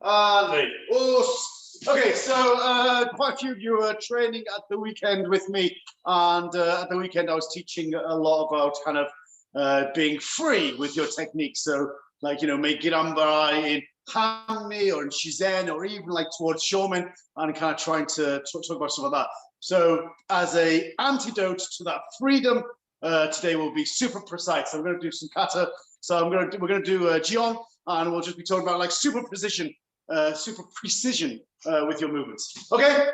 Andy. Okay, so quite a few of you are training at the weekend with me, and at the weekend I was teaching a lot about kind of being free with your techniques. So, like, you know, make Girambarai in Hanmi or in Shizen, or even like towards Shomen, and kind of trying to talk about stuff like that. So, as a antidote to that freedom, today will be super precise. So, I'm going to do some kata. So, we're going to do Jion, and we'll just be talking about like super precision with your movements. Okay,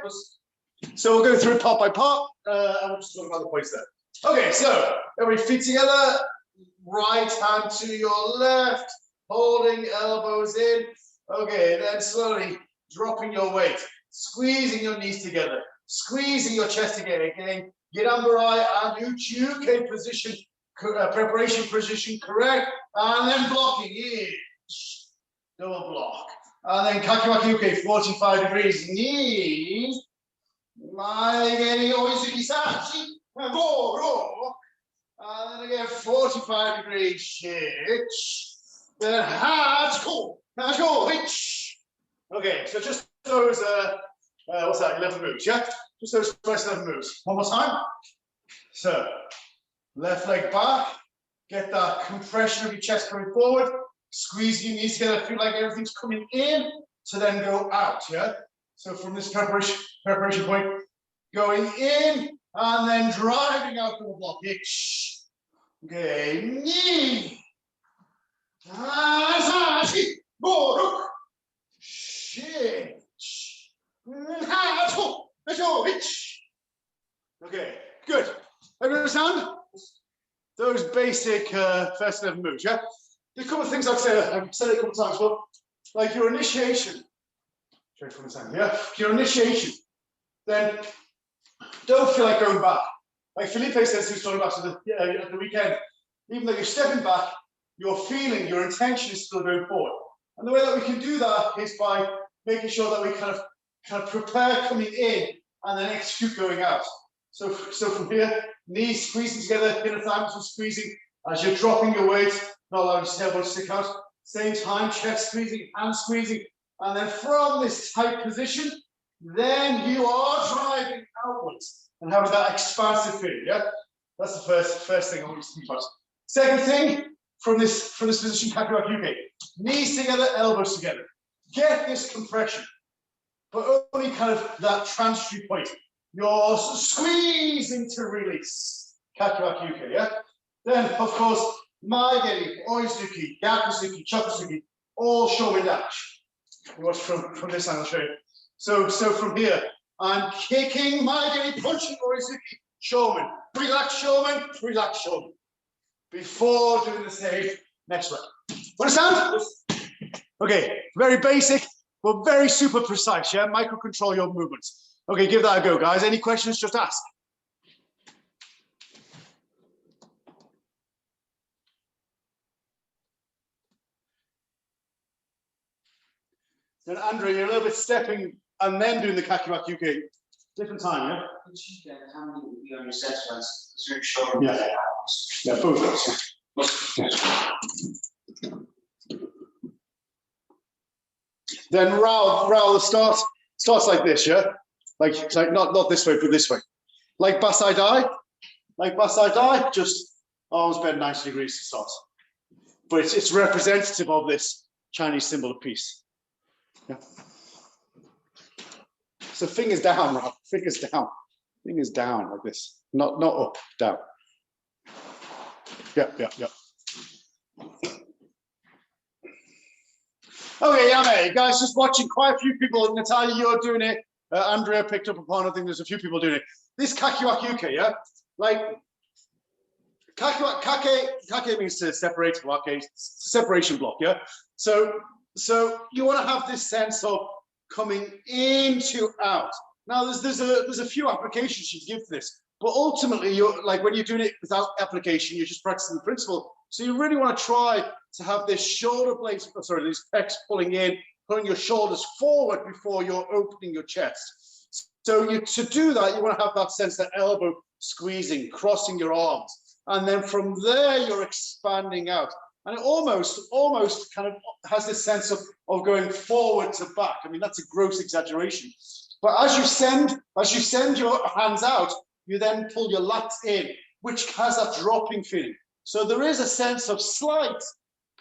so we'll go through it part by part, and we'll just talk about the points there. Okay, so everybody feet together, right hand to your left, holding elbows in. Okay, then slowly dropping your weight, squeezing your knees together, squeezing your chest together. Again, Girambarai and Uchiuke position, preparation position correct, and then blocking in, double block. And then kakiwaki-uke, 45 degrees, knees. And then again, 45 degrees, shit. Then hitch. Okay, so just those, what's that, 11 moves, yeah? Just those first 11 moves. One more time. So, left leg back, get that compression of your chest coming forward. Squeeze your knees together, feel like everything's coming in to then go out, yeah? So from this preparation point, going in and then driving out to the block. Hitch. Okay, knee. Okay, good. Everyone understand? Those basic first 11 moves, yeah? There's a couple of things I've said it a couple of times, but like your initiation, yeah, your initiation, then don't feel like going back. Like Felipe says, he was talking about at the weekend, even though you're stepping back, your feeling, your intention is still going forward. And the way that we can do that is by making sure that we kind of prepare coming in and then execute going out. So from here, knees squeezing together, inner thighs are squeezing as you're dropping your weight. Not allowing your elbows to stick out. Same time, chest squeezing, hand squeezing. And then from this tight position, then you are driving outwards and having that expansive feeling, yeah? That's the first thing I want you to think about. Second thing, from this position, kakiwaki-uke. Knees together, elbows together. Get this compression, but only kind of that transitory point. You're squeezing to release, kakiwaki-uke, yeah? Then, of course, Maigeri, Oizuki, Yakusuki, Chokusuki, all Shomen dash. Watch from this angle, I'll show you. So from here, I'm kicking Maigeri, punching Oizuki, Shomen. Relax Shomen. Before doing the same next one. Understand? Okay, very basic, but very super precise, yeah? Micro control your movements. Okay, give that a go, guys. Any questions, just ask. Then Andrea, you're a little bit stepping and then doing the kakiwaki-uke. Different time, yeah? How many would be on your set runs? Is your shoulder? Yeah, both. Then Raul starts like this, yeah? Like not this way, but this way. Like Basai Dai, just arms bent 90 degrees to start. But it's representative of this Chinese symbol of peace. Yeah. So fingers down, Rob. Fingers down like this. Not up, down. Yeah. Okay, yeah, guys, just watching. Quite a few people. Natalia, you're doing it. Andrea picked up upon. I think there's a few people doing it. This kakiwaki-uke, yeah, like kake means to separate. Wake, separation block, yeah. So you want to have this sense of coming into out. Now there's a few applications you can give to this, but ultimately you're like when you're doing it without application, you're just practicing the principle. So you really want to try to have this shoulder blades, these pecs pulling in, pulling your shoulders forward before you're opening your chest. So to do that, you want to have that sense that elbow squeezing, crossing your arms, and then from there you're expanding out. And it almost kind of has this sense of going forward to back. I mean, that's a gross exaggeration. But as you send your hands out, you then pull your lats in, which has that dropping feeling. So there is a sense of slight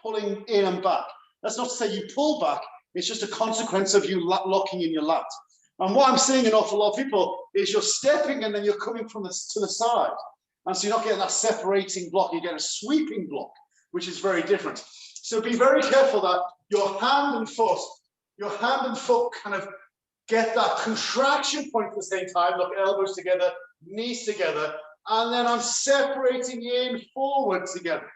pulling in and back. That's not to say you pull back, it's just a consequence of you locking in your lat. And what I'm seeing an awful lot of people is you're stepping and then you're coming from to the side. And so you're not getting that separating block, you get a sweeping block, which is very different. So be very careful that your hand and foot kind of get that contraction point at the same time. Look, elbows together, knees together, and then I'm separating in forward together.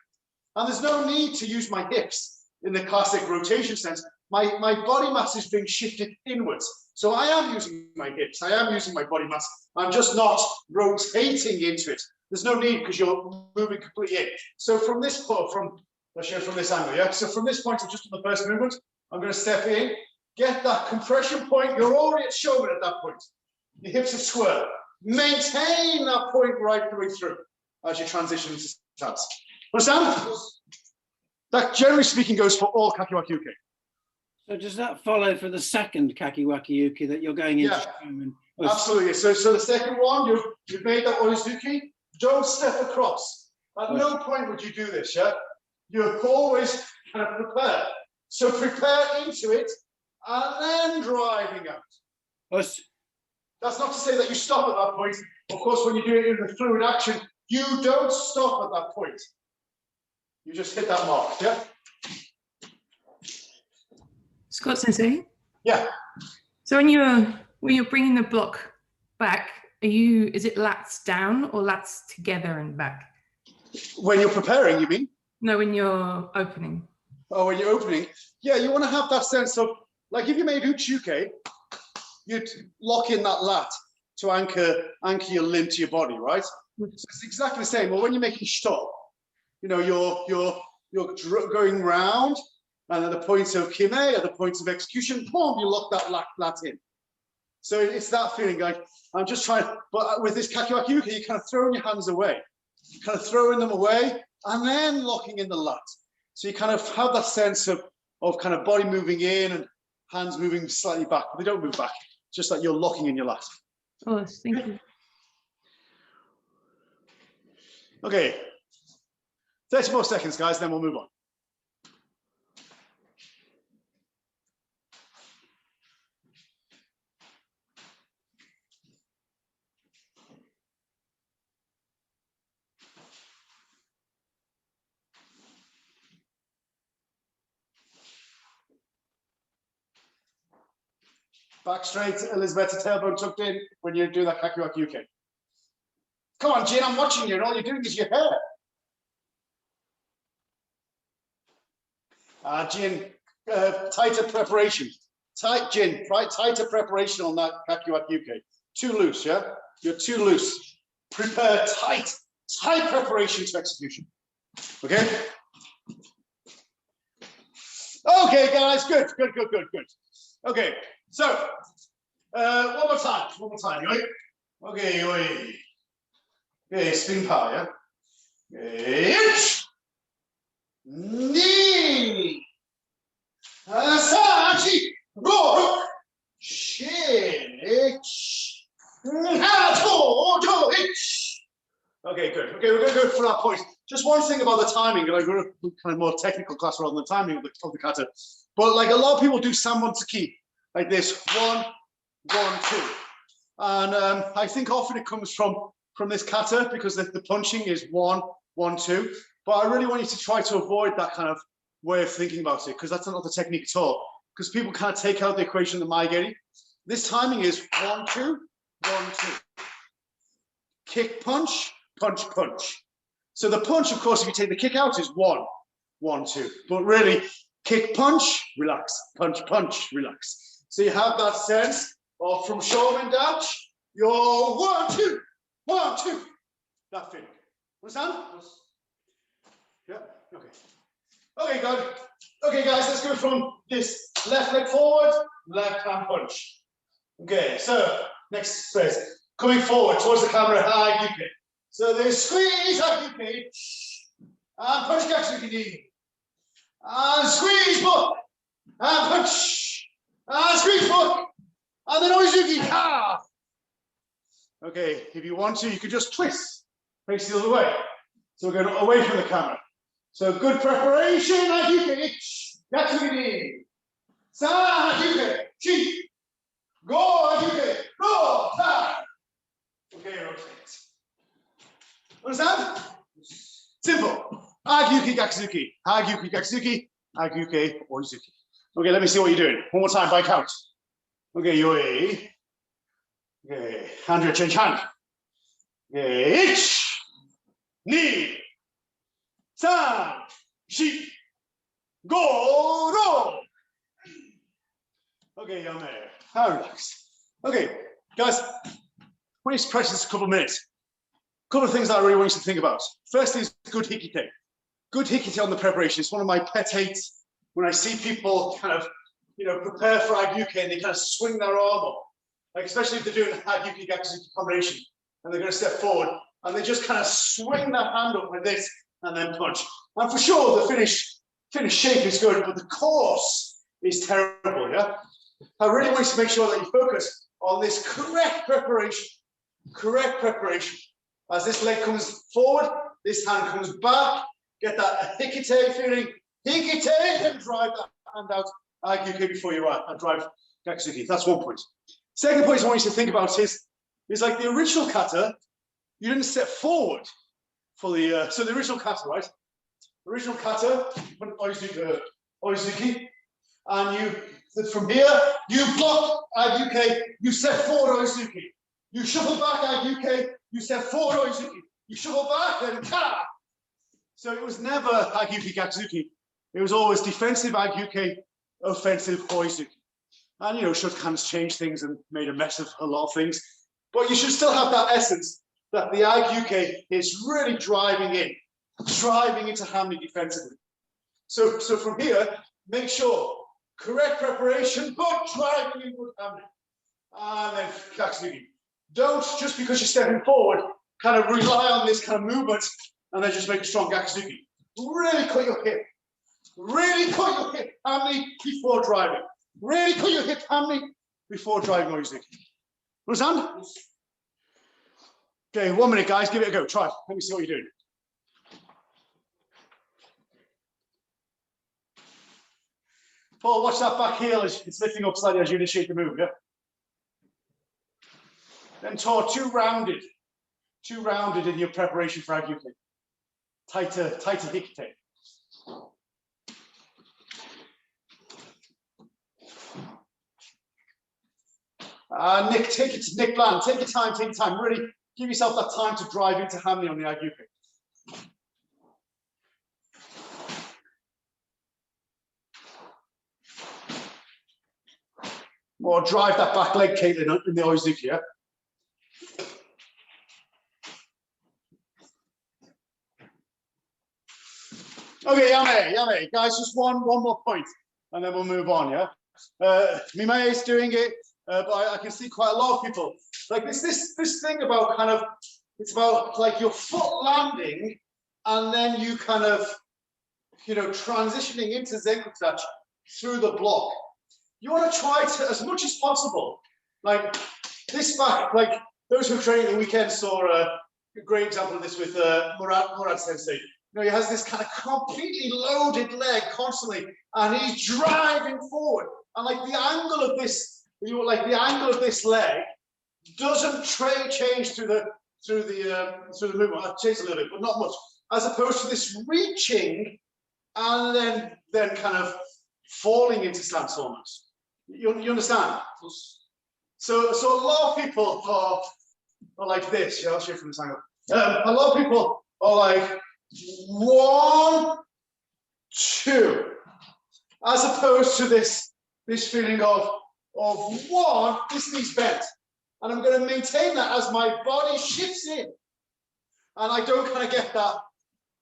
And there's no need to use my hips in the classic rotation sense. My body mass is being shifted inwards. So I am using my hips, I am using my body mass. I'm just not rotating into it. There's no need because you're moving completely in. So from this point, let's show from this angle, yeah? So from this point, I'm just on the first movement. I'm going to step in, get that compression point. You're already at shoulder at that point. Your hips are swirl. Maintain that point right the way through as you transition into stance. Understand? That, generally speaking, goes for all kakiwaki uke. So does that follow for the second kakiwaki uke that you're going into? Yeah, absolutely. So the second one, you've made that oizuki. Don't step across. At no point would you do this, yeah? You're always kind of prepared. So prepare into it and then driving out. Us. That's not to say that you stop at that point. Of course, when you do it in the fluid action, you don't stop at that point. You just hit that mark, yeah? Scott Sensei? Yeah. So when you're bringing the block back, is it lats down or lats together and back? When you're preparing, you mean? No, when you're opening. Oh, when you're opening, yeah, you want to have that sense of, like if you made uchuke, you'd lock in that lat to anchor your limb to your body, right? So it's exactly the same. Well, when you're making shito, you know, you're going round, and at the point of kime, at the point of execution, boom, you lock that lat in. So it's that feeling, like I'm just trying, but with this kakiwaki uke, you're kind of throwing your hands away. You're kind of throwing them away and then locking in the lat. So you kind of have that sense of kind of body moving in and hands moving slightly back. But they don't move back, just like you're locking in your lat. Oh, thank you. Okay, 30 more seconds, guys, then we'll move on. Back straight, Elizabeth, tailbone tucked in when you do that kakiwaki uke. Come on, Jion, I'm watching you, and all you're doing is your hair. Jion, tighter preparation. Tight, Jion, right? Tighter preparation on that kakiwaki uke. Too loose, yeah? You're too loose. Prepare tight preparation to execution. Okay? Okay, guys, good. Okay, so one more time, right? Okay, okay, spin power, yeah? Okay, knee, sachi, roll, shin, okay, good. Okay, we're going to go for that point. Just one thing about the timing, like we're a kind of more technical class rather than the timing of the kata. But like a lot of people do sanbon tsuki, like this 1, 1, 2. And I think often it comes from this kata because the punching is 1, 1, 2. But I really want you to try to avoid that kind of way of thinking about it because that's not the technique at all. Because people kind of take out the equation of the maigeri. This timing is 1, 2, 1, 2. Kick, punch, punch, punch. So the punch, of course, if you take the kick out, is 1, 1, 2. But really, kick, punch, relax. Punch, punch, relax. So you have that sense of from Shomen dachi, you're 1, 2, 1, 2. That feeling. Understand? Yeah. Okay. Okay, good. Okay, guys, let's go from this left leg forward, left hand punch. Okay, so next phrase. Coming forward towards the camera, high uke. So there's squeeze, high uke, and punch catch uke knee. And squeeze block. And punch. And squeeze block. And then Oizuki. Ah. Okay, if you want to, you could just twist. Face the other way. So we're going away from the camera. So good preparation. Agyuke. Yatsugiri. Sa agyuke. Chi. Go agyuke. Go. Ta. Okay, rotate. Understand? Simple. Agyuke gakuzuki. Agyuke gakuzuki. Agyuke oizuki. Okay, let me see what you're doing. One more time by count. Okay, yoi. Okay, hand, change hand. Okay, ich. Ni. San. Shi. Go. Ro. Okay, yame. How relax. Okay, guys, when you practice a couple of minutes, a couple of things that I really want you to think about. First is good hikite. Good hikite on the preparation. It's one of my pet hates when I see people kind of, prepare for agyuke and they kind of swing their arm up. Like, especially if they're doing an agyuke gakuzuki combination and they're going to step forward and they just kind of swing their hand up like this and then punch. And for sure, the finish shape is good, but the course is terrible, yeah? I really want you to make sure that you focus on this correct preparation. Correct preparation. As this leg comes forward, this hand comes back, get that hikite feeling, hikite, and drive that hand out, agyuke before you and drive gakuzuki. That's one point. Second point I want you to think about is like the original kata, you didn't step forward for the, so the original kata, right? Original kata, oizuki, and from here, you block agyuke, you step forward oizuki. You shuffle back agyuke, you step forward oizuki. You shuffle back and ka. So it was never agyuke gakuzuki. It was always defensive agyuke, offensive oizuki. And shotgun's changed things and made a mess of a lot of things. But you should still have that essence that the agyuke is really driving into hammy defensively. So from here, make sure correct preparation, but driving in good hammy. And then gakuzuki. Don't, just because you're stepping forward, kind of rely on this kind of movement and then just make a strong gakuzuki. Really cut your hip. Really cut your hip hammy before driving. Really cut your hip hammy before driving oizuki. Understand? Okay, 1 minute, guys. Give it a go. Try. Let me see what you're doing. Paul, watch that back heel as it's lifting up slightly as you initiate the move, yeah? Then too rounded in your preparation for agyuke. Tighter hikite. Nick, Nick Bland, take your time. Really give yourself that time to drive into hammy on the agyuke. Or drive that back leg, Caitlin, in the oizuki, yeah? Okay, yame. Guys, just one more point, and then we'll move on, yeah? Mimei is doing it, but I can see quite a lot of people. Like this thing about kind of, it's about like your foot landing, and then you kind of, transitioning into Zenku through the block. You want to try to, as much as possible, like this back, like those who are training the weekend saw a great example of this with Murad Sensei. He has this kind of completely loaded leg constantly, and he's driving forward. And like the angle of this, leg doesn't change through the movement. I've changed a little bit, but not much. As opposed to this reaching and then kind of falling into stance almost. You understand? So a lot of people are like this. Yeah, I'll show you from this angle. A lot of people are like 1, 2, as opposed to this feeling of 1, this knee's bent, and I'm going to maintain that as my body shifts in, and I don't kind of get that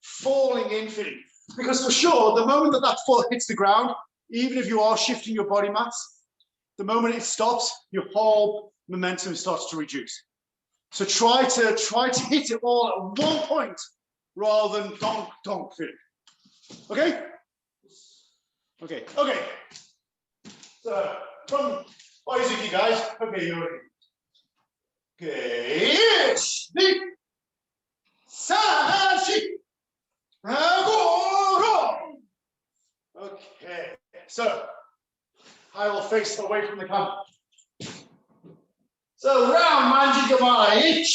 falling in feeling, because for sure the moment that foot hits the ground, even if you are shifting your body mass, the moment it stops, your whole momentum starts to reduce. So try to hit it all at one point rather than donk feeling. Okay? Okay, okay. So from Oizuki, guys. Okay, you're ready. Okay, yes. Okay, so I will face away from the camera. So round manji gamai.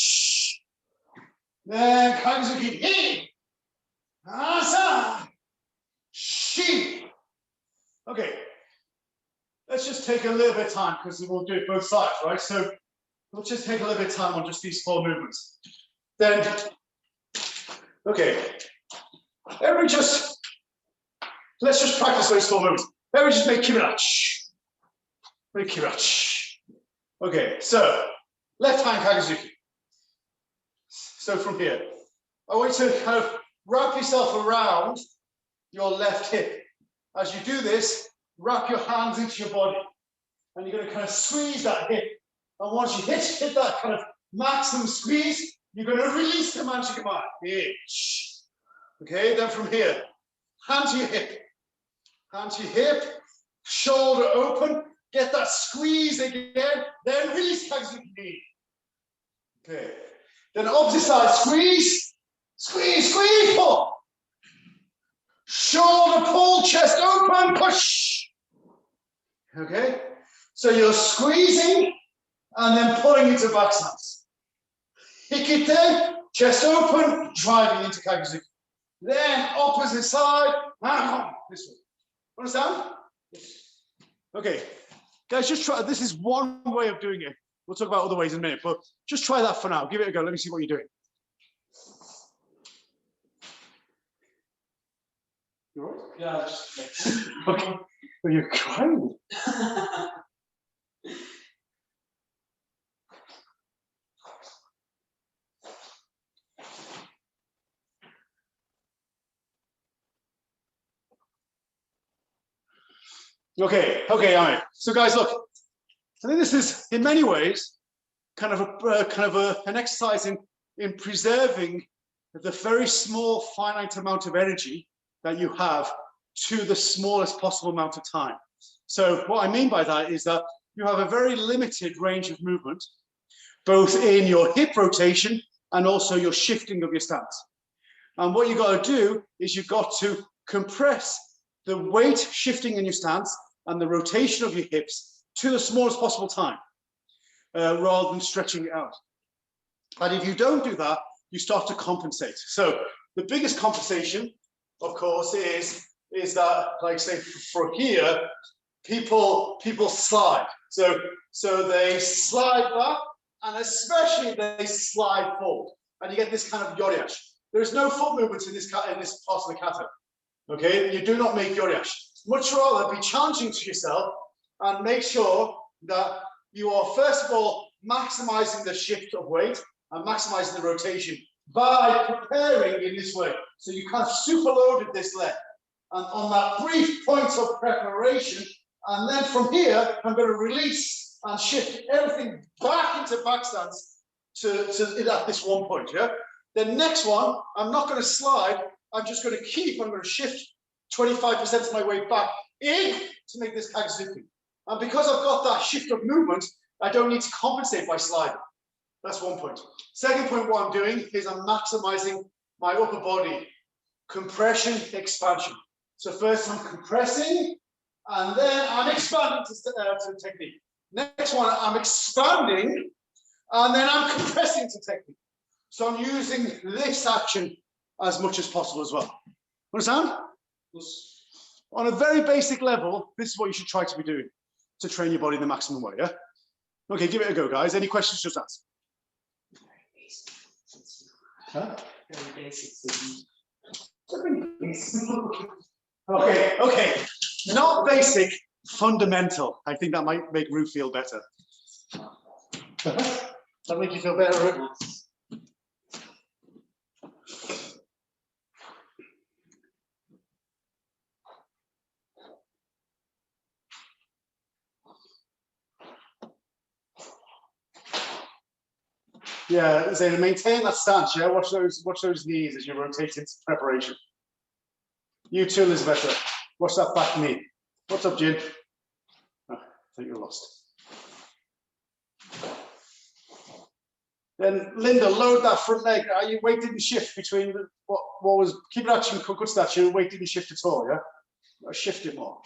Then Kazuki he. Asa. She. Okay. Let's just take a little bit of time because we'll do it both sides, right? So we'll just take a little bit of time on just these 4 movements. Then, okay. Let's just practice those 4 movements. Everybody just make kirach. Make kirach. Okay, so left hand Kagazuki. So from here, I want you to kind of wrap yourself around your left hip. As you do this, wrap your hands into your body. And you're going to kind of squeeze that hip. And once you hit that kind of maximum squeeze, you're going to release the manchigamai. Okay, then from here, hand to your hip. Hand to your hip, shoulder open, get that squeeze again, then release Kagazuki. Okay, then opposite side, squeeze, squeeze, squeeze, pull. Shoulder pull, chest open, push. Okay, so you're squeezing and then pulling into back stance. Hikite, chest open, driving into Kagazuki. Then opposite side, this way. Understand? Okay, guys, just try. This is one way of doing it. We'll talk about other ways in a minute, but just try that for now. Give it a go. Let me see what you're doing. You all right? Yeah, just Okay. Well, you're crying. Okay, all right. So, guys, look. I think this is, in many ways, kind of an exercise in preserving the very small, finite amount of energy that you have to the smallest possible amount of time. So, what I mean by that is that you have a very limited range of movement, both in your hip rotation and also your shifting of your stance. And what you've got to do is you've got to compress the weight shifting in your stance and the rotation of your hips to the smallest possible time, rather than stretching it out. And if you don't do that, you start to compensate. So the biggest compensation, of course, is that, like say for here, people slide. So they slide back, and especially they slide forward, and you get this kind of yoryash. There is no foot movement in this part of the kata. Okay, you do not make yoryash. Much rather be challenging to yourself and make sure that you are, first of all, maximizing the shift of weight and maximizing the rotation by preparing in this way. So you kind of superloaded this leg. And on that brief point of preparation, and then from here, I'm going to release and shift everything back into back stance to at this one point, yeah? The next one, I'm not going to slide, I'm going to shift 25% of my weight back in to make this Kagazuki. And because I've got that shift of movement, I don't need to compensate by sliding. That's one point. Second point, what I'm doing is I'm maximizing my upper body compression, expansion. So first I'm compressing, and then I'm expanding to the technique. Next one, I'm expanding, and then I'm compressing to technique. So I'm using this action as much as possible as well. Understand? On a very basic level, this is what you should try to be doing to train your body in the maximum way, yeah? Okay, give it a go, guys. Any questions, just ask. Huh? very basic. Okay. Not basic, fundamental. I think that might make Ru feel better. That make you feel better, Ru? Yeah, Zane, maintain that stance, yeah? Watch those knees as you rotate into preparation. You too, Elizabeth. Watch that back knee. What's up, Jion? Oh, I think you're lost. Then Linda, load that front leg. Your weight didn't shift between what was keep it actually good stature. Weight didn't shift at all. Yeah, shift it more.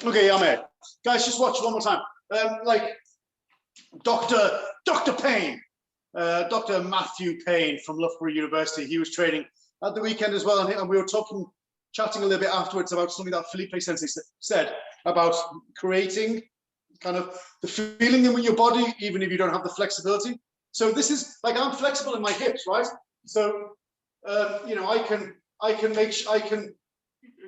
Okay, I'm here. Guys, just watch one more time. Like Dr. Payne, Dr. Matthew Payne from Loughborough University. He was training at the weekend as well, and we were chatting a little bit afterwards about something that Felipe Sensei said about creating kind of the feeling in your body, even if you don't have the flexibility. So this is like, I'm flexible in my hips, right? So you know, I can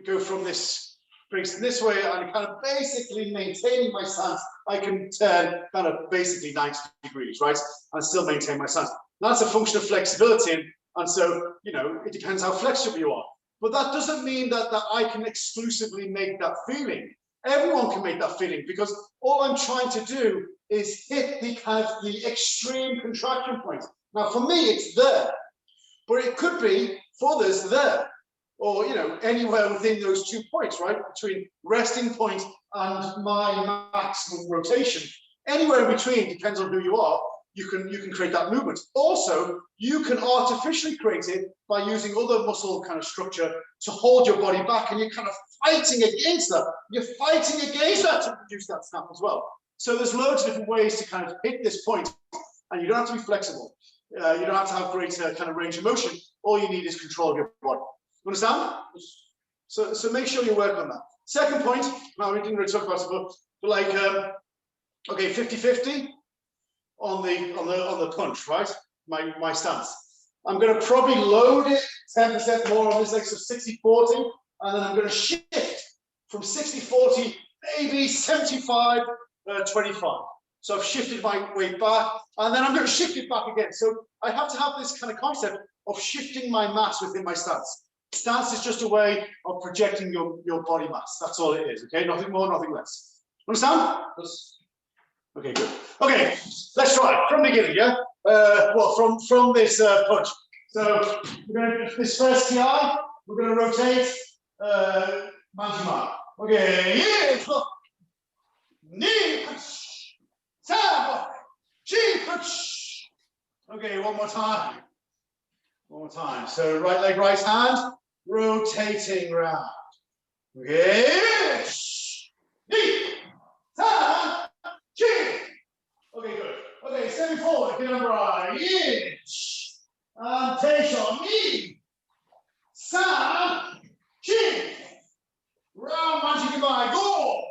go from this way and kind of basically maintaining my stance. I can turn kind of basically 90 degrees, right? And still maintain my stance. That's a function of flexibility. And so, you know, it depends how flexible you are. But that doesn't mean that I can exclusively make that feeling. Everyone can make that feeling, because all I'm trying to do is hit the kind of the extreme contraction point. Now, for me, it's there, but it could be for others there, or, you know, anywhere within those 2 points, right? Between resting point and my maximum rotation. Anywhere in between, depends on who you are, you can create that movement. Also, you can artificially create it by using other muscle kind of structure to hold your body back, and you're kind of fighting against that. You're fighting against that to produce that snap as well. So there's loads of different ways to kind of hit this point, and you don't have to be flexible. You don't have to have great kind of range of motion. All you need is control of your body. Understand? So make sure you work on that. Second point, now we didn't really talk about it, but like, okay, 50-50 on the punch, right? My stance. I'm going to probably load it 10% more on this leg, so 60-40, and then I'm going to shift from 60-40, maybe 75-25. So I've shifted my weight back, and then I'm going to shift it back again. So I have to have this kind of concept of shifting my mass within my stance. Stance is just a way of projecting your body mass. That's all it is, okay? Nothing more, nothing less. Understand? Okay, good. Okay, let's try it from the beginning, yeah? Well, from this punch. So we're going to this first TI, we're going to rotate Manjima. Okay, yeah, knee punch, tap, chin punch. Okay, one more time. One more time. So right leg, right hand, rotating round. Okay, knee, tap, chin. Okay, good. Okay, step forward, get on right. Inch. And tension. Knee. Sam. Chin. Round Manjigamai. Go.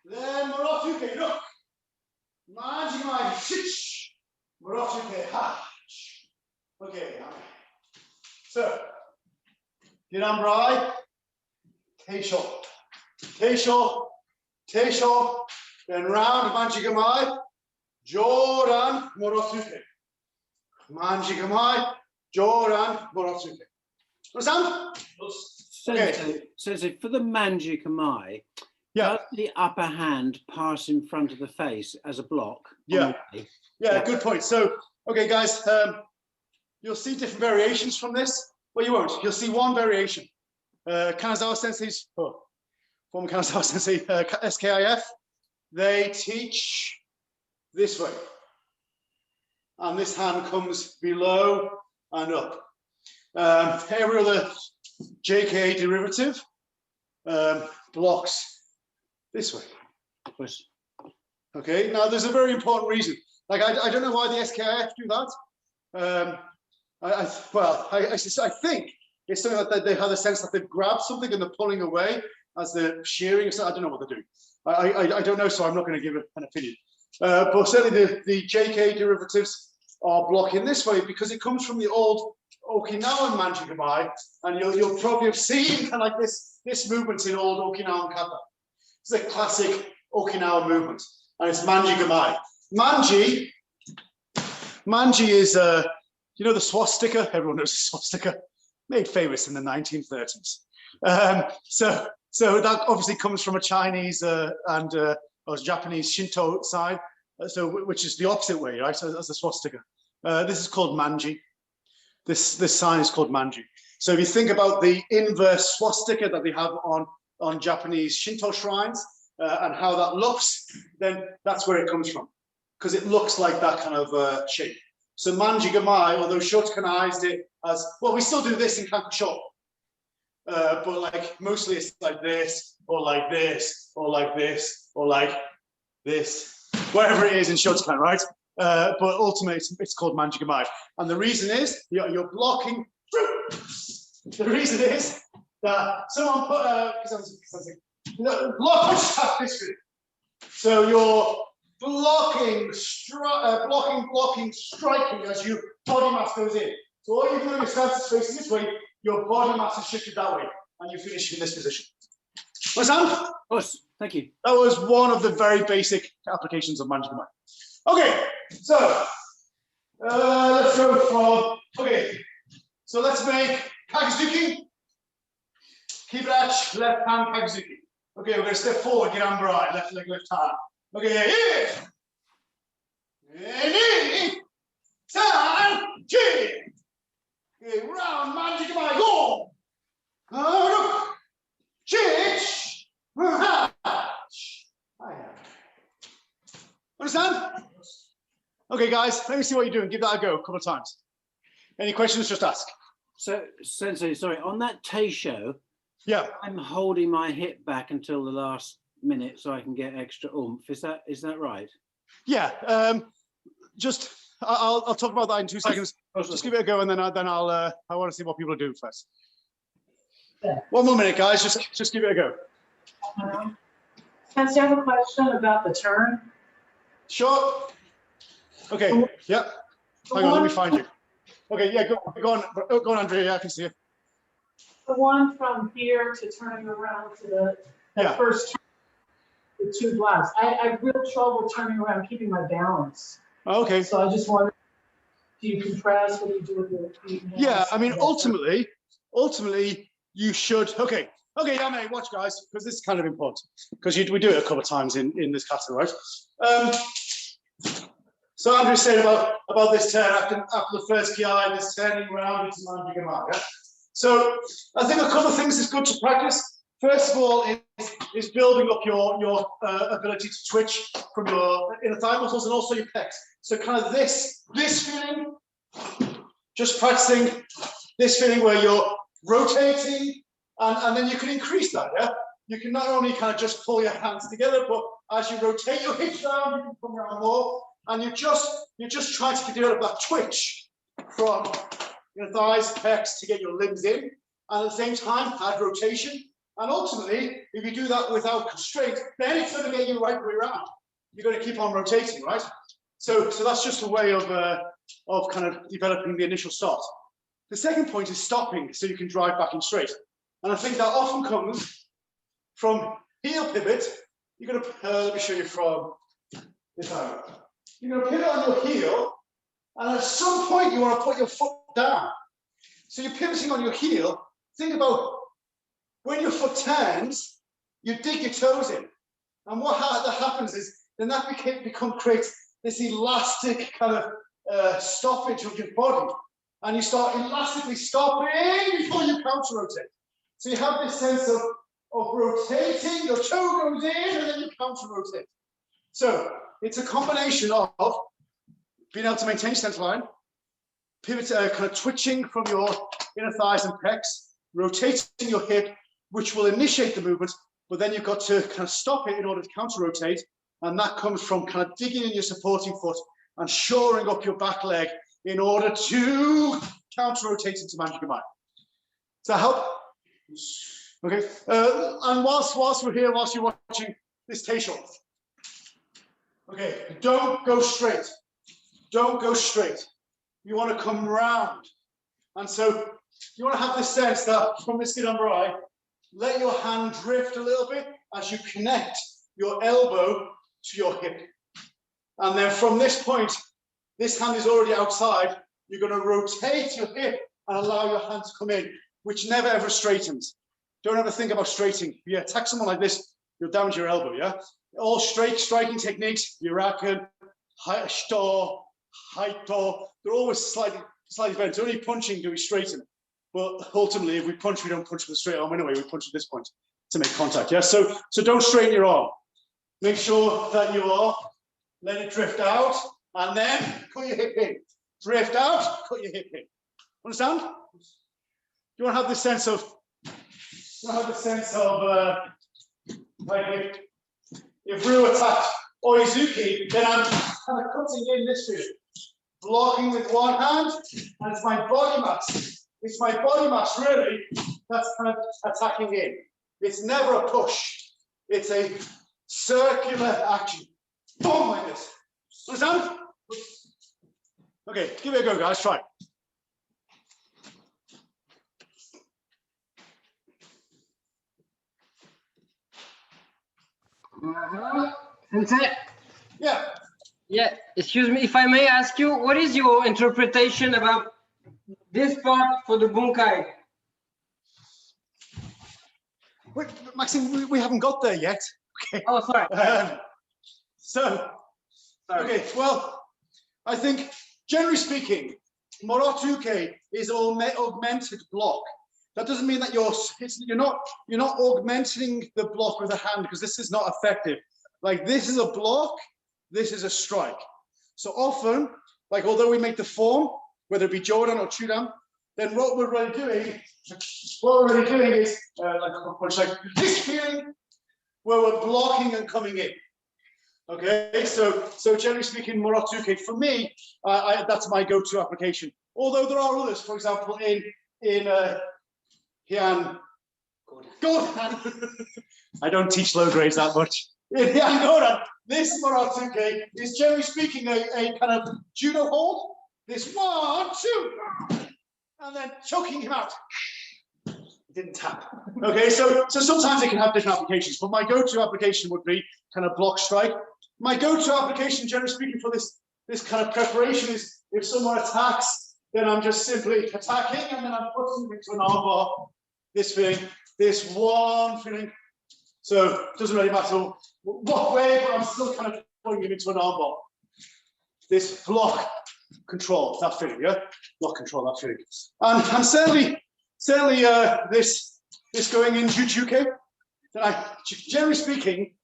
Then Morotuke. Look. Manjigamai. Shich. Morotuke. Hatch. Okay. So, get on right. Teisho. Teisho. Teisho. Then round Manjigamai. Joran Morotuke. Manjigamai, Joran Morotuke. Understand? Sensei, for the Manjigamai, does the upper hand pass in front of the face as a block? Yeah, good point. So, okay, guys, you'll see different variations from this. Well, you won't. You'll see one variation. Kanazawa Sensei's, former Kanazawa Sensei, SKIF, they teach this way, and this hand comes below and up. Every other JKA derivative blocks this way. Okay, now there's a very important reason. Like, I don't know why the SKIF do that. I think it's something that they have a sense that they've grabbed something and they're pulling away as they're shearing. So I don't know what they're doing. I don't know, so I'm not going to give an opinion. But certainly the JK derivatives are blocking this way because it comes from the old Okinawan Manjigamai, and you'll probably have seen kind of like this movement in old Okinawan kata. It's a classic Okinawa movement, and it's Manjigamai. Manji is you know the swastika. Everyone knows the swastika, made famous in the 1930s. So that obviously comes from a Chinese and Japanese Shinto side, which is the opposite way, right? So that's the swastika. This is called Manji. This sign is called manji. So if you think about the inverse swastika that they have on Japanese Shinto shrines and how that looks, then that's where it comes from, because it looks like that kind of shape. So manji gamai, although shotokanized it as, well, we still do this in Kankusho, but like mostly it's like this, or like this, or like this, or like this, wherever it is in Shotokan, right? But ultimately it's called manji gamai. And the reason is you're blocking fruit. The reason is that someone put block history. So you're blocking, striking as your body mass goes in. So all you're doing is facing this way, your body mass is shifted that way, and you finish in this position. Understand? Of course, thank you. That was one of the very basic applications of manji gamai. Okay, so let's go from, okay, so let's make Kakuzuki, Kibarachi, left hand Kakuzuki. Okay, we're going to step forward, get on right, left leg, left hand. Okay, here. Okay, round, manji gamai, go. Look. Chich. Understand? Okay, guys, let me see what you're doing. Give that a go a couple of times. Any questions, just ask. So, Sensei, sorry, on that Teisho, Yeah. I'm holding my hip back until the last minute so I can get extra oomph. Is that right? Yeah. I'll talk about that in 2 seconds. Just give it a go, and then I'll I want to see what people are doing first. Yeah. 1 more minute, guys. Just give it a go. Sensei, I have a question about the turn. Sure. Okay. Yeah. Hang on, let me find you. Okay. Yeah. Go on, Andrea. Yeah, I can see you. The one from here to turning around to the first turn, the 2 blocks. I have real trouble turning around, keeping my balance. Okay. So I just wonder, do you compress? What do you do with your feet? And Yeah. hands? I mean, ultimately, you should. Okay. Yeah, mate. Watch, guys, because this is kind of important because we do it a couple of times in this kata, right? So Andrew said about this turn after the first ki, this turning around into manji gamai. Yeah? So I think a couple of things is good to practice. First of all, is building up your ability to twitch from your inner thigh muscles and also your pecs. So kind of this feeling, just practicing this feeling where you're rotating, and then you can increase that. Yeah, you can not only kind of just pull your hands together, but as you rotate your hips down, you can come around more, and you're just trying to develop that twitch from your thighs, pecs to get your limbs in, and at the same time add rotation. And ultimately, if you do that without constraint, then it's going to get you the right way around. You're going to keep on rotating, right? So that's just a way of kind of developing the initial start. The second point is stopping, so you can drive back in straight. And I think that often comes from heel pivot. You're going to let me show you from this angle. You're going to pivot on your heel, and at some point you want to put your foot down. So you're pivoting on your heel. Think about when your foot turns, you dig your toes in. And what that happens is, then that creates this elastic kind of stoppage of your body. And you start elastically stopping before you counter rotate. So you have this sense of rotating, your toe goes in, and then you counter rotate. So it's a combination of being able to maintain center line, pivot, kind of twitching from your inner thighs and pecs, rotating your hip, which will initiate the movement, but then you've got to kind of stop it in order to counter rotate. And that comes from kind of digging in your supporting foot and shoring up your back leg in order to counter rotate into manji gamai. Does that help? Okay. And whilst we're here, whilst you're watching this Teisho, okay, don't go straight. Don't go straight. You want to come round. And so you want to have this sense that from this Gidambarai, let your hand drift a little bit as you connect your elbow to your hip. And then from this point, this hand is already outside. You're going to rotate your hip and allow your hand to come in, which never ever straightens. Don't ever think about straightening. If you attack someone like this, you're down to your elbow, yeah? All straight striking techniques, Yurakan, Haito, they're always slightly slightly bent. It's only punching do we straighten. But ultimately, if we punch, we don't punch with a straight arm anyway. We punch at this point to make contact. Yeah. So don't straighten your arm. Make sure that you are. Let it drift out, and then cut your hip in. Drift out, cut your hip in. Understand? You want to have this sense of. Like if Ryu attacked Oizuki, then I'm kind of cutting in this field, blocking with one hand, and it's my body mass. It's my body mass really that's kind of attacking in. It's never a push. It's a circular action. Boom, like this. Understand? Okay, give it a go, guys. Try. Sensei. Yeah. Yeah, excuse me, if I may ask you, what is your interpretation about this part for the bunkai? Wait, Maxime, we haven't got there yet. Okay. Oh, sorry. Okay, well, I think, generally speaking, Morotuke is an augmented block. That doesn't mean that you're not augmenting the block with a hand, because this is not effective. Like, this is a block, this is a strike. So often, like, although we make the form, whether it be Jodan or Chudan, then what we're really doing is like this feeling where we're blocking and coming in. Okay, so generally speaking, Morotuke for me, that's my go-to application. Although there are others, for example, in Heian Godan. I don't teach low grades that much. In Heian Godan, this Morotuke is generally speaking a kind of judo hold. This 1, 2, and then choking him out. Didn't tap. Okay, so sometimes it can have different applications, but my go-to application would be kind of block strike. My go-to application, generally speaking, for this kind of preparation is if someone attacks, then I'm just simply attacking, and then I'm putting into an armbar. This feeling, this one feeling. So it doesn't really matter what way, but I'm still kind of putting him into an armbar. This block control, that feeling, yeah? Block control, that feeling. And certainly this going in Jujuke, generally speaking,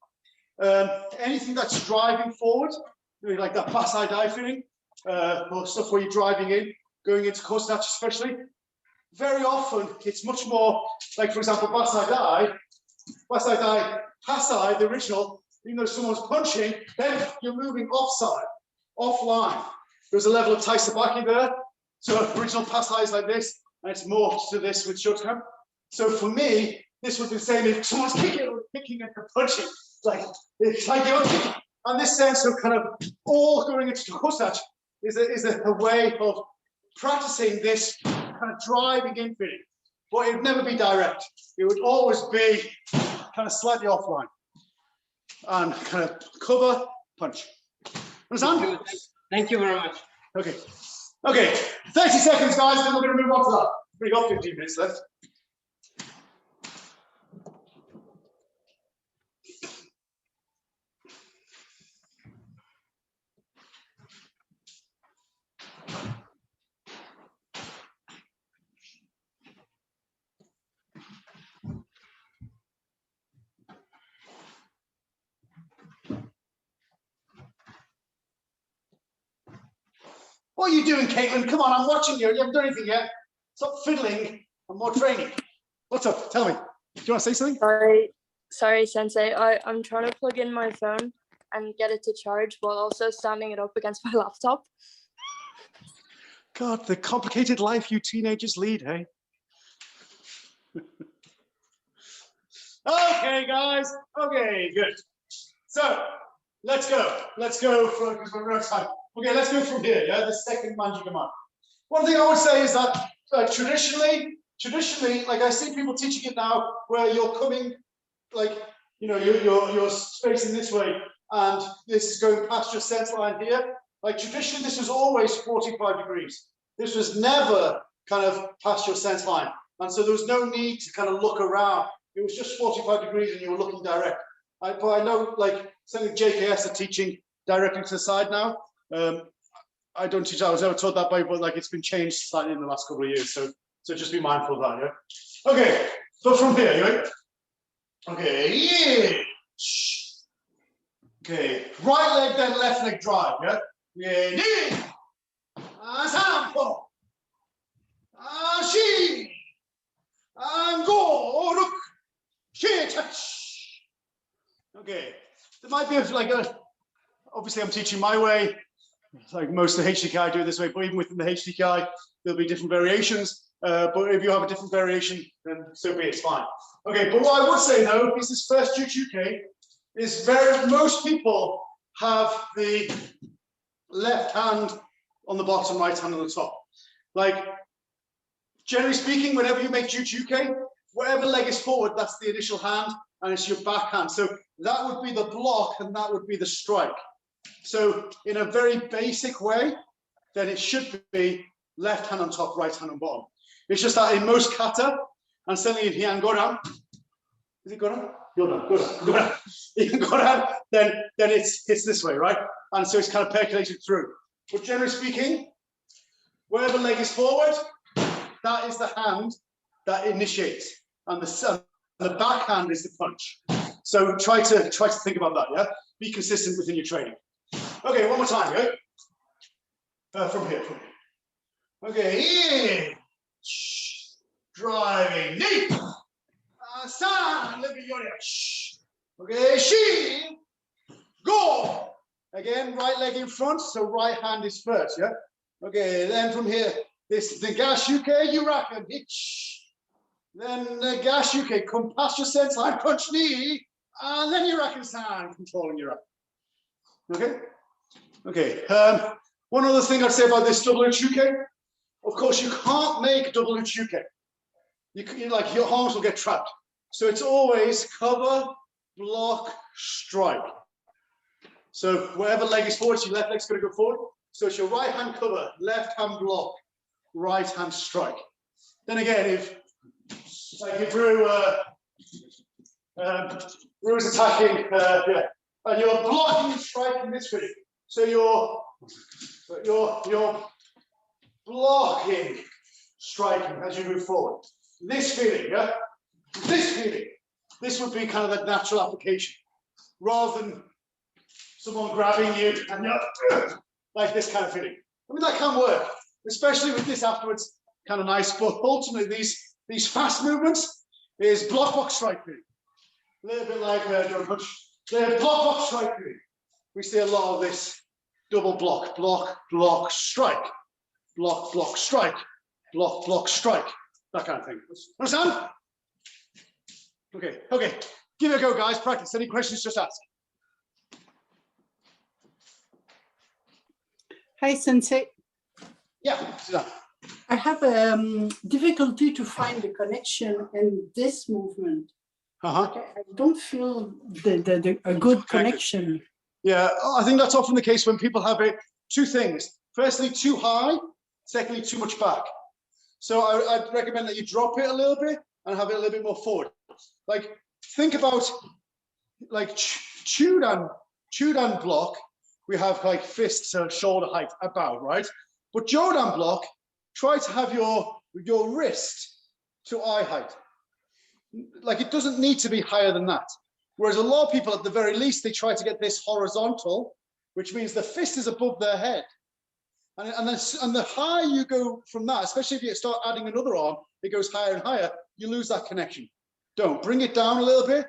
anything that's driving forward, like that Basai Dai feeling, or stuff where you're driving in, going into Kosatach especially, very often it's much more, like for example, Basai Dai, Pasai, the original, even though someone's punching, then you're moving offside, offline. There's a level of Taisabaki there. So original Pasai is like this, and it's morphed to this with Shotokan. So for me, this would be the same if someone's kicking and punching. It's like you're kicking. And this sense of kind of all going into Kosatach is a way of practicing this kind of driving in feeling. But it would never be direct. It would always be kind of slightly offline. And kind of cover, punch. Understand? Thank you very much. Okay. Okay, 30 seconds, guys, then we're going to move on to that. We've got 15 minutes left. What are you doing, Caitlin? Come on, I'm watching you. You haven't done anything yet. Stop fiddling and more training. What's up? Tell me. Do you want to say something? Sorry, Sensei. I'm trying to plug in my phone and get it to charge while also standing it up against my laptop. God, the complicated life you teenagers lead, hey? Okay, guys. Okay, good. So, let's go. Let's go from, because we're out of time. Okay, let's go from here, yeah? The second Manjigaman. One thing I would say is that traditionally, like I see people teaching it now, where you're coming, like, you know, you're spacing this way, and this is going past your center line here. Like traditionally, this was always 45 degrees. This was never kind of past your center line. And so there was no need to kind of look around. It was just 45 degrees and you were looking direct. But I know like something JKS are teaching directly to the side now. I don't teach. I was never taught that way, but like it's been changed slightly in the last couple of years. So just be mindful of that. Yeah. Okay. So from here, you ready? Okay. Yeah. Okay. Right leg, then left leg drive. Yeah. Yeah. Sample. She. And go. Look. She touch. Okay. There might be like a. Obviously, I'm teaching my way. Like most of the HDKI do it this way, but even within the HDKI, there'll be different variations. But if you have a different variation, then so be it, it's fine. Okay, but what I would say though is this first Jujuke is most people have the left hand on the bottom, right hand on the top. Like, generally speaking, whenever you make Jujuke, whatever leg is forward, that's the initial hand, and it's your back hand. So that would be the block, and that would be the strike. So in a very basic way, then it should be left hand on top, right hand on bottom. It's just that in most kata, and certainly in Jion Goran, is it Goran? Goran. In Goran, then it's this way, right? And so it's kind of percolated through. But generally speaking, wherever leg is forward, that is the hand that initiates, and the back hand is the punch. So try to think about that. Yeah, be consistent within your training. Okay, one more time, yeah? From here. Okay, here. Driving, knee. Stand, let me go there. Okay, she. Go. Again, right leg in front, so right hand is first, yeah? Okay, then from here, this is the Gashuke, you racken, hitch. Then the Gashuke, come past your sensei, punch knee, and then you racken stand, controlling your rack. Okay, one other thing I'd say about this double uchuke, of course, you can't make double uchuke. Like your arms will get trapped. So it's always cover, block, strike. So wherever leg is forward, so your left leg's going to go forward. So it's your right hand cover, left hand block, right hand strike. Then again, if Rue is attacking, and you're blocking and striking this way. So you're blocking, striking as you move forward. This feeling, yeah? This feeling. This would be kind of a natural application. Rather than someone grabbing you and you're like this kind of feeling. I mean, that can work, especially with this afterwards, kind of nice. But ultimately, these fast movements is block, strike feeling. A little bit like John Punch. The block, strike feeling. We see a lot of this double block, strike, block, strike, block, strike, that kind of thing. Understand? Okay. Give it a go, guys. Practice. Any questions, just ask. Hi, Sensei. Yeah, Suzanne. I have difficulty to find the connection in this movement. I don't feel a good connection. Yeah, I think that's often the case when people have it. Two things. Firstly, too high. Secondly, too much back. So I'd recommend that you drop it a little bit and have it a little bit more forward. Like, think about like Chudan block. We have like fists to shoulder height about, right? But Jodan block, try to have your wrist to eye height. Like, it doesn't need to be higher than that. Whereas a lot of people, at the very least, they try to get this horizontal, which means the fist is above their head. And the higher you go from that, especially if you start adding another arm, it goes higher and higher, you lose that connection. Don't. Bring it down a little bit,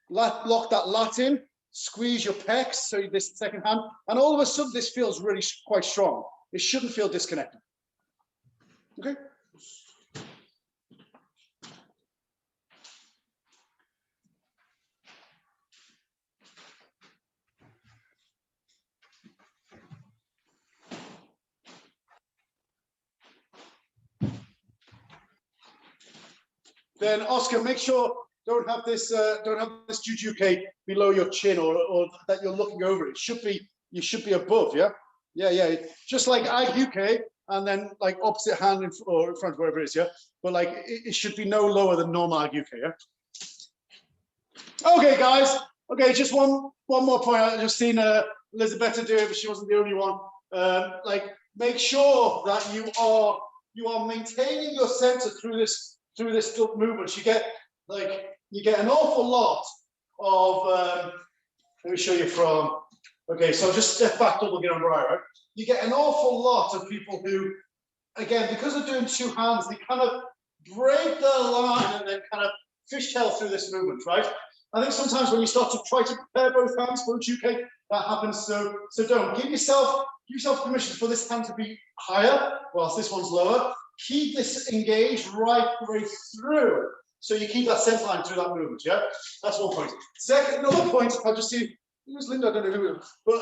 lock that lat in, squeeze your pecs, so this second hand, and all of a sudden this feels really quite strong. It shouldn't feel disconnected. Okay? Then Oscar, make sure don't have this jujuke below your chin or that you're looking over. It should be, you should be above, yeah? Yeah. Just like IQK and then like opposite hand in front, wherever it is, yeah? But like it should be no lower than normal IQK, yeah? Okay, guys. Okay, just one more point. I've just seen Elizabeth do it, but she wasn't the only one. Like make sure that you are maintaining your center through this movement. You get an awful lot of let me show you from, okay, so just step back, double get on right. You get an awful lot of people who, again, because they're doing two hands, they kind of break their line and then kind of fishtail through this movement, right? I think sometimes when you start to try to prepare both hands for Uchuke, that happens, so don't. Give yourself permission for this hand to be higher, whilst this one's lower. Keep this engaged right through. So you keep that center line through that movement, yeah? That's one point. Second, another point, I'll just see, who's Linda? I don't know who, but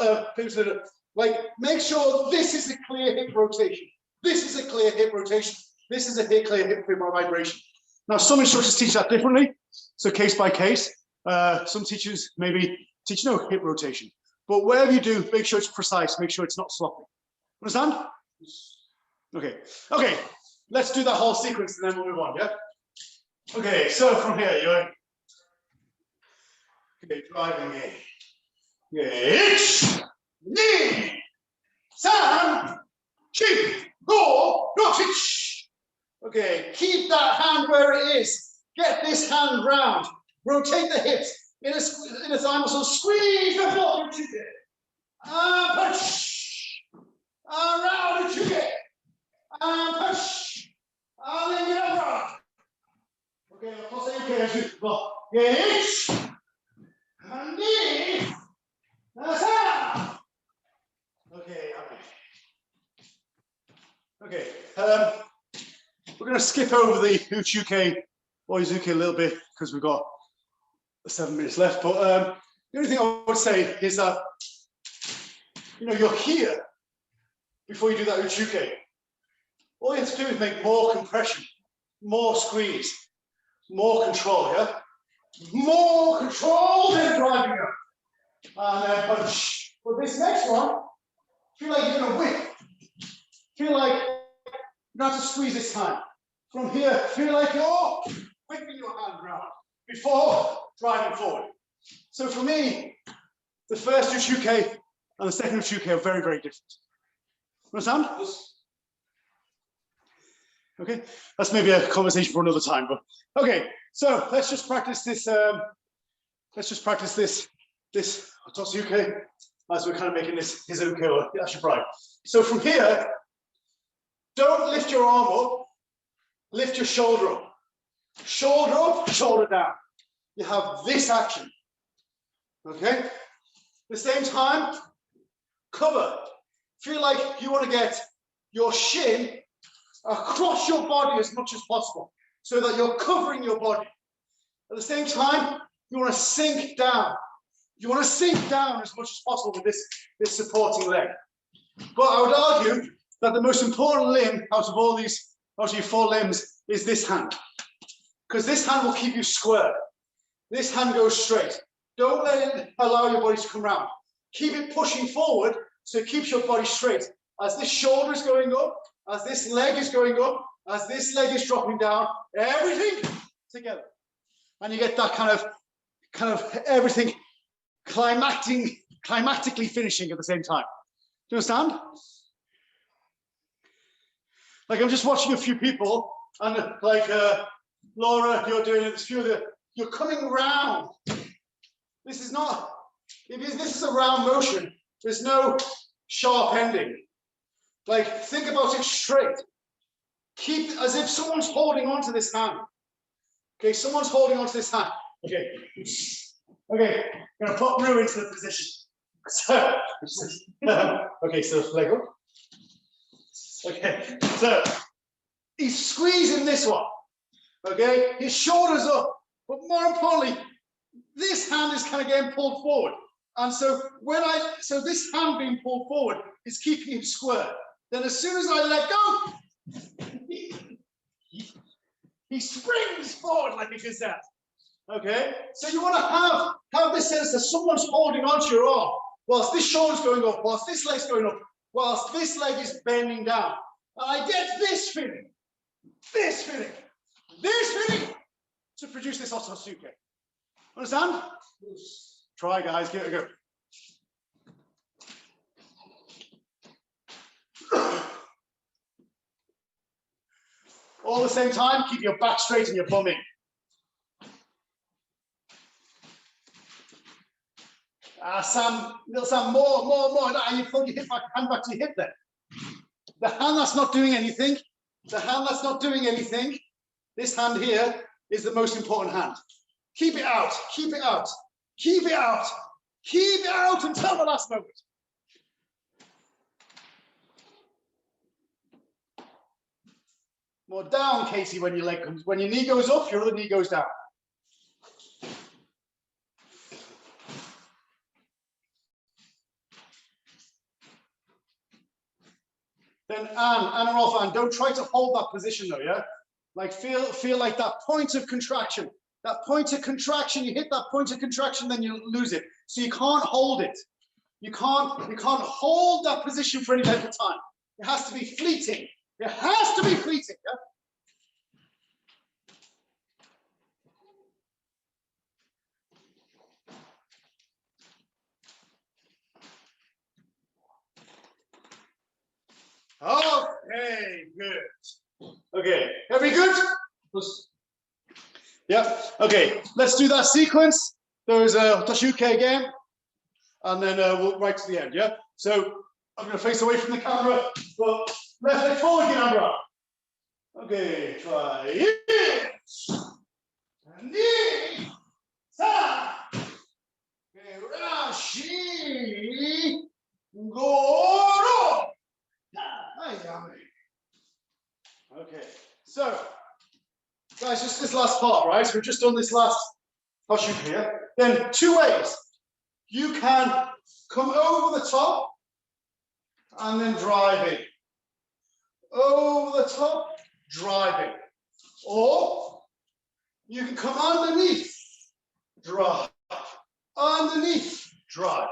like, make sure this is a clear hip rotation. This is a clear hip rotation. This is a clear hip vibration. Now, some instructors teach that differently, so case by case. Some teachers maybe teach no hip rotation. But whatever you do, make sure it's precise, make sure it's not sloppy. Understand? Okay, let's do that whole sequence and then we'll move on, yeah? Okay, so from here, you're driving in. Ich, ni, san, chi, go, ich. Okay, keep that hand where it is. Get this hand round. Rotate the hips. In a thigh muscle, squeeze the ball. And push. Around the chicken. And push. And then get around. Okay, I'll say okay as you go. H. And knee. Okay. We're going to skip over the Uchuke or Izuke a little bit because we've got 7 minutes left. But the only thing I would say is that you're here before you do that Uchuke. All you have to do is make more compression, more squeeze, more control, yeah? More control than driving up. And then punch. But this next one, feel like you're gonna whip. Feel like you have to squeeze this time. From here, feel like you're whipping your hand around before driving forward. So for me, the first Uchuke and the second Uchuke are very, very different. Understand? Okay, that's maybe a conversation for another time, but okay, so let's just practice this. This Otsuke as we're kind of making this Hizuke or Ashibride. So from here, don't lift your arm up, lift your shoulder up. Shoulder up, shoulder down. You have this action. Okay? At the same time, cover. Feel like you want to get your shin across your body as much as possible so that you're covering your body. At the same time, you want to sink down. You want to sink down as much as possible with this supporting leg. But I would argue that the most important limb out of all these, out of your 4 limbs, is this hand. Because this hand will keep you square. This hand goes straight. Don't let it allow your body to come round. Keep it pushing forward so it keeps your body straight. As this shoulder is going up, as this leg is going up, as this leg is dropping down, everything together. And you get that kind of everything climactically finishing at the same time. Do you understand? Like I'm just watching a few people, and like Laura, you're doing it. There's few of you're coming round. This is not. This is a round motion. There's no sharp ending. Like think about it straight. Keep as if someone's holding on to this hand. Okay, someone's holding on to this hand. Okay. Okay, I'm gonna put Rue into the position. So, okay, so leg up. Okay, so he's squeezing this one. Okay, his shoulders up, but more importantly, this hand is kind of getting pulled forward. And so so this hand being pulled forward is keeping him square. Then as soon as I let go, he springs forward like a gazelle. Okay, so you want to have this sense that someone's holding onto your arm whilst this shoulder's going up, whilst this leg's going up, whilst this leg is bending down. And I get this feeling to produce this Otsuke. Understand? Try, guys, give it a go. All at the same time, keep your back straight and your bum in. Sam, little Sam, more. And you pull your hand back to your hip then. The hand that's not doing anything, this hand here is the most important hand. Keep it out, keep it out, keep it out, keep it out until the last moment. More down, Casey, when your leg comes, when your knee goes up, your other knee goes down. Then Anne and Rolf, don't try to hold that position though, yeah? Like feel like that point of contraction. That point of contraction, you hit that point of contraction, then you lose it. So you can't hold it. You can't hold that position for any length of time. It has to be fleeting. It has to be fleeting, yeah? Okay, good. Okay, everybody good? Yeah, okay, let's do that sequence. There's Tashuke again, and then we'll right to the end, yeah? So I'm gonna face away from the camera, but left leg forward, camera. Okay, try it. Knee, sa, rashi, goro. Okay, so guys, just this last part, right? So we've just done this last Hashuka here. Then two ways. You can come over the top and then drive in. Over the top, drive in. Or you can come underneath, drive. Underneath, drive.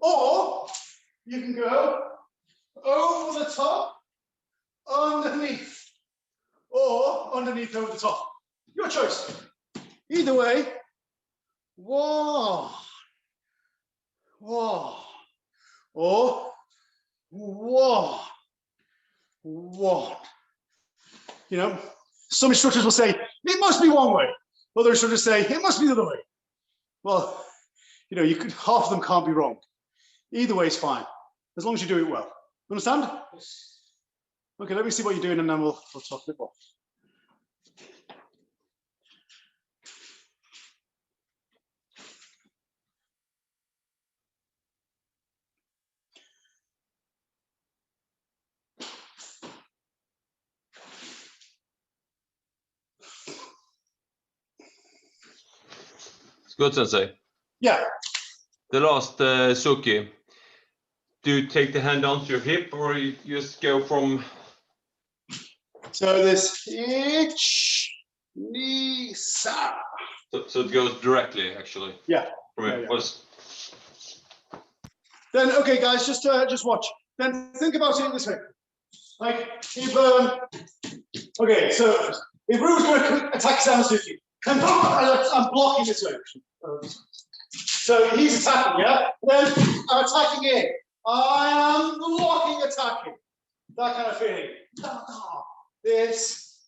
Or you can go over the top, underneath, or underneath over the top. Your choice. Either way, one, or one. You know, some instructors will say, it must be one way. Other instructors say, it must be the other way. Well, you know, half of them can't be wrong. Either way is fine, as long as you do it well. Understand? Okay, let me see what you're doing and then we'll talk a bit more. It's good, Sensei. Yeah. The last Suki. Do you take the hand onto your hip or you just go from? So this ich, ni, sa. So it goes directly, actually. Yeah. From it. Yeah. Then, okay, guys, just watch. Then think about it this way. Like, if, okay, so if Ru's going to attack Suki, I'm blocking this way. So he's attacking, yeah? Then I'm attacking in. I am blocking, attacking. That kind of feeling. This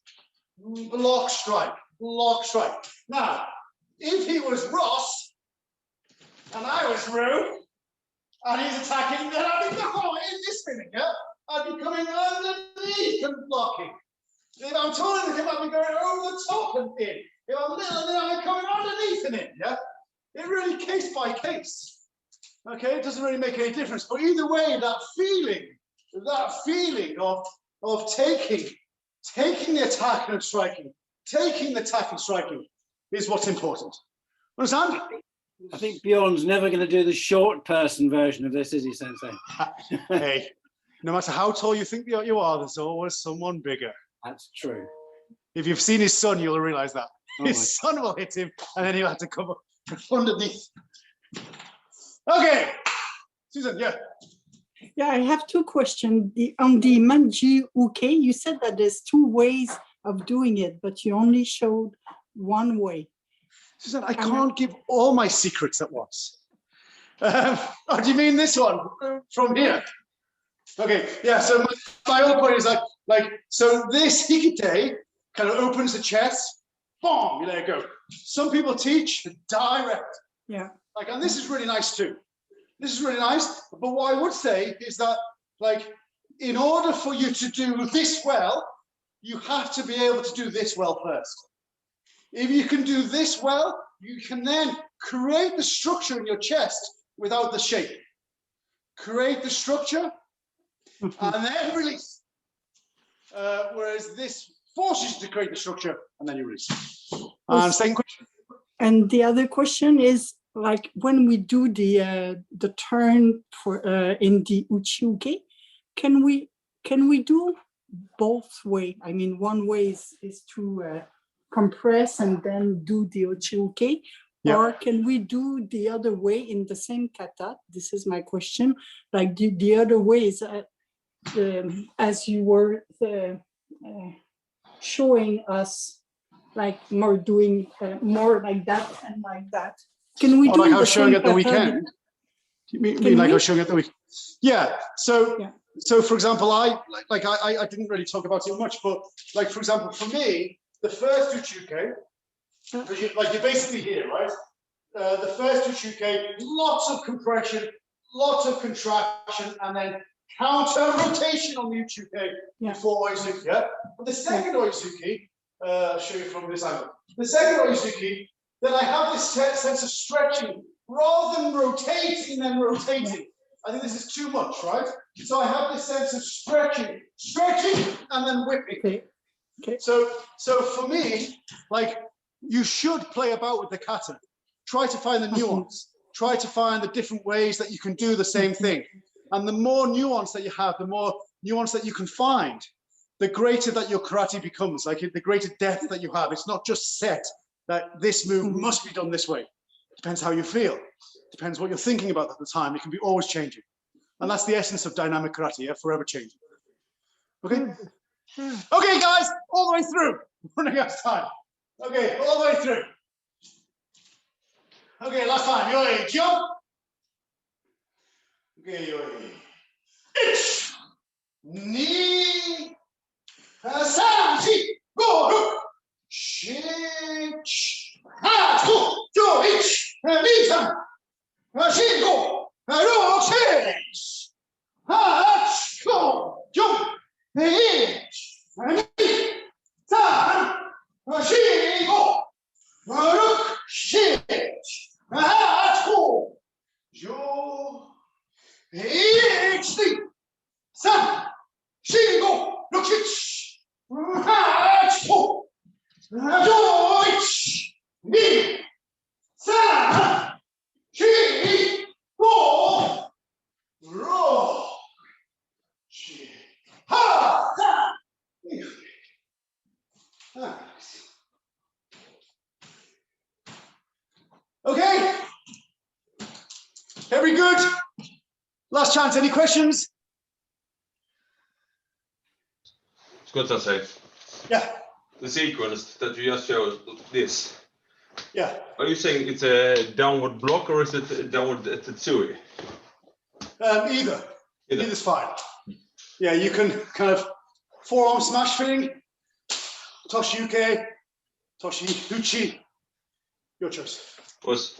block strike, block strike. Now, if he was Ross and I was Rue and he's attacking, then I'd be in this feeling, yeah? I'd be coming underneath and blocking. If I'm taller than him, I'd be going over the top and in. If I'm little, then I'm coming underneath and in, yeah? It really case by case. Okay, it doesn't really make any difference. But either way, that feeling of taking the attack and striking, taking the attack and striking is what's important. Understand? I think Bjorn's never going to do the short person version of this, is he, Sensei? Hey, no matter how tall you think you are, there's always someone bigger. That's true. If you've seen his son, you'll realize that. Oh, his son will hit him, and then he'll have to come up underneath. Okay, Susan, yeah. Yeah, I have two questions. On the Manji Uke, you said that there's two ways of doing it, but you only showed one way. Susan, I can't give all my secrets at once. Oh, do you mean this one from here? Okay, yeah, so my whole point is like, Like, so this hikite kind of opens the chest, boom, you let it go. Some people teach direct. Yeah. Like, and this is really nice too. This is really nice. But what I would say is that, like, in order for you to do this well, you have to be able to do this well first. If you can do this well, you can then create the structure in your chest without the shape. Create the structure and then release. Whereas this forces you to create the structure and then you release. And second question. And the other question is, like, when we do the turn for in the uchi-uke, can we do both way? I mean, one way is to compress and then do the uchi-uke, or can we do the other way in the same kata? This is my question. Like the other way is as you were showing us, like more doing more like that and like that. Can we do like I was the showing same at the kata? weekend? You mean like I was showing at the weekend? Yeah. So for example, I didn't really talk about it much, but like for example, for me, the first uchi-uke, you're basically here, right? The first uchi-uke, lots of compression, lots of contraction, and then counter rotation on the uchi-uke before oizuki. Yeah. But the second oizuki, I'll show you from this angle. The second oizuki, then I have this sense of stretching rather than rotating and then rotating. I think this is too much, right? So I have this sense of stretching, and then whipping. Okay. So for me, like, you should play about with the kata. Try to find the nuance. Try to find the different ways that you can do the same thing. And the more nuance that you have, the more nuance that you can find, the greater that your karate becomes, like the greater depth that you have. It's not just set that this move must be done this way. Depends how you feel. Depends what you're thinking about at the time. It can be always changing. And that's the essence of dynamic karate, forever changing. Okay? Okay, guys, all the way through. We're running out of time. Okay, all the way through. Okay, last time. Yoi, jump. Okay, yoi. Ich, ni, san, shi, go, ru, shi, ha, two, yo, ich, ni, san, shi, go, ru, shi, ha, go, jump, ich, ni, san, shi, go, ru, shi, ha, two, yo, ich, ni, san, shi, go, ru, shi, ha, two, yo, ich, ni, san, shi, go, ru, shi, ha, ha. Okay. Very good. Last chance. Any questions? Good to say. Yeah. The sequence that you just showed, this. Yeah. Are you saying it's a downward block or is it a downward tetsui? Either. Either's fine. Yeah, you can kind of forearm smash thing, toshi uke, toshi uchi. Your choice. Was.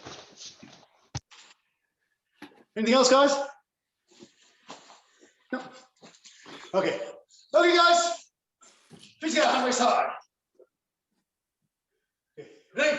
Anything else, guys? No. Okay. Okay, guys. Please get hand raised high. Okay. Ready?